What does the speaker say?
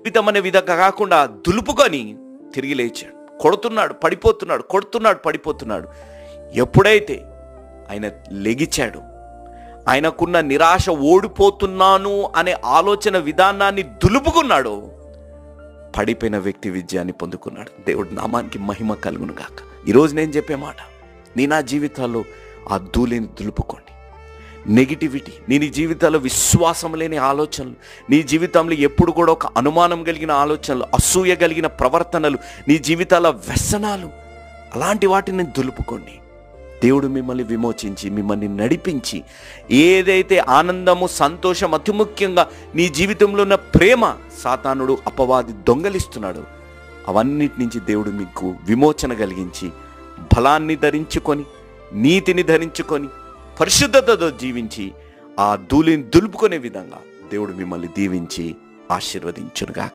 జీవితం అనే విధంగా కాకుండా దులుపుకొని తిరిగి లేచాడు. కొడుతున్నాడు, పడిపోతున్నాడు. ఎప్పుడైతే ఆయన లెగిచాడు, ఆయనకున్న నిరాశ, ఓడిపోతున్నాను అనే ఆలోచన విధానాన్ని దులుపుకున్నాడు, పడిపోయిన వ్యక్తి విజయాన్ని పొందుకున్నాడు. దేవుడి నామానికి మహిమ కలుగును గాక. ఈరోజు నేను చెప్పే మాట, నీ నా జీవితాల్లో ఆ ధూళిని దులుపుకోండి. నెగిటివిటీ, నీ జీవితాల్లో విశ్వాసం లేని ఆలోచనలు, నీ జీవితంలో ఎప్పుడు కూడా ఒక అనుమానం కలిగిన ఆలోచనలు, అసూయ కలిగిన ప్రవర్తనలు, నీ జీవితాల వ్యసనాలు, అలాంటి వాటిని దులుపుకోండి. దేవుడు మిమ్మల్ని విమోచించి, మిమ్మల్ని నడిపించి, ఏదైతే ఆనందము, సంతోషం, అతి ముఖ్యంగా నీ జీవితంలో ఉన్న ప్రేమ సాతానుడు, అపవాది దొంగలిస్తున్నాడు, అవన్నిటి నుంచి దేవుడు మీకు విమోచన కలిగించి, బలాన్ని ధరించుకొని, నీతిని ధరించుకొని, పరిశుద్ధతతో జీవించి, ఆ ధూళిని దులుపుకునే విధంగా దేవుడు మిమ్మల్ని దీవించి ఆశీర్వదించునుగా.